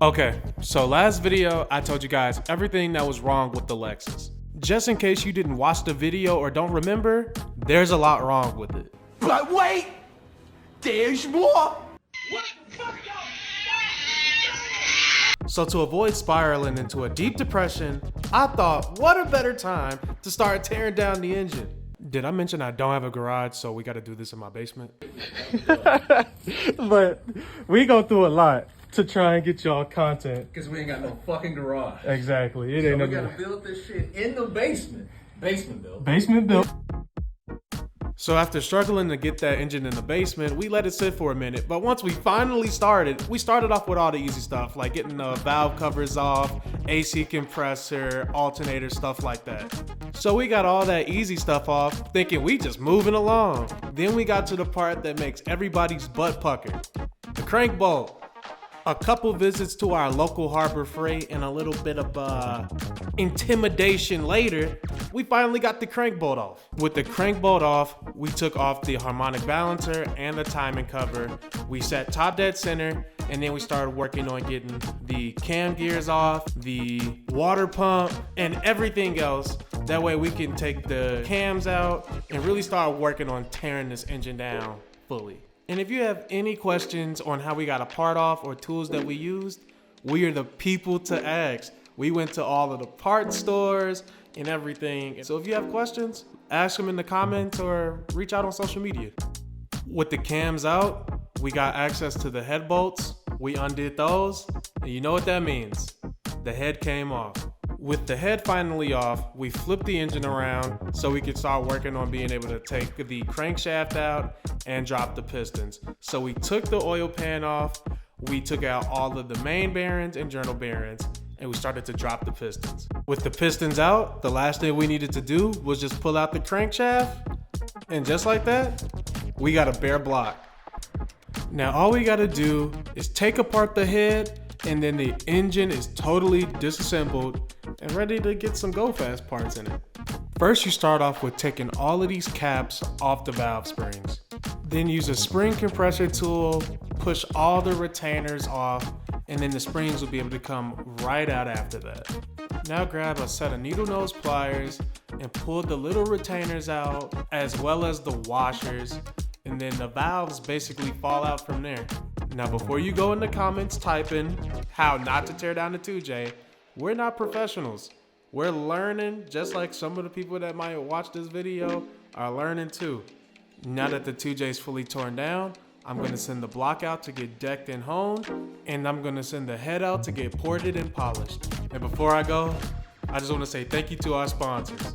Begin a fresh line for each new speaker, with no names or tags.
Okay, so last video, I told you guys everything that was wrong with the Lexus. Just in case you didn't watch the video or don't remember, there's a lot wrong with it.
But wait! There's more! What the fuck,
So to avoid spiraling into a deep depression, I thought, what a better time to start tearing down the engine. Did I mention I don't have a garage, so we gotta do this in my basement? But we go through a lot to try and get y'all content.
Because we ain't got no fucking garage.
Exactly. It
So
ain't
we
no
gotta build this shit in the basement. Basement build.
basement built. So after struggling to get that engine in the basement, we let it sit for a minute. But once we finally started, we started off with all the easy stuff, like getting the valve covers off, AC compressor, alternator, stuff like that. So we got all that easy stuff off, thinking we just moving along. Then we got to the part that makes everybody's butt pucker, the crank bolt. A couple visits to our local Harbor Freight and a little bit of intimidation later, we finally got the crank bolt off. With the crank bolt off, we took off the harmonic balancer and the timing cover. We set top dead center, and then we started working on getting the cam gears off, the water pump, and everything else. That way we can take the cams out and really start working on tearing this engine down fully. And if you have any questions on how we got a part off or tools that we used, we are the people to ask. We went to all of the parts stores and everything. So if you have questions, ask them in the comments or reach out on social media. With the cams out, we got access to the head bolts. We undid those, and you know what that means. The head came off. With the head finally off, we flipped the engine around so we could start working on being able to take the crankshaft out and drop the pistons. So we took the oil pan off, we took out all of the main bearings and journal bearings, and we started to drop the pistons. With the pistons out, the last thing we needed to do was just pull out the crankshaft, and just like that, we got a bare block. Now all we gotta do is take apart the head, and then the engine is totally disassembled and ready to get some go fast parts in it. First, you start off with taking all of these caps off the valve springs. Then use a spring compressor tool, push all the retainers off, and then the springs will be able to come right out after that. Now grab a set of needle nose pliers and pull the little retainers out, as well as the washers, and then the valves basically fall out from there. Now before you go in the comments typing how not to tear down the 2J, we're not professionals. We're learning just like some of the people that might watch this video are learning too. Now that the 2J is fully torn down, I'm gonna send the block out to get decked and honed, and I'm gonna send the head out to get ported and polished. And before I go, I just wanna say thank you to our sponsors.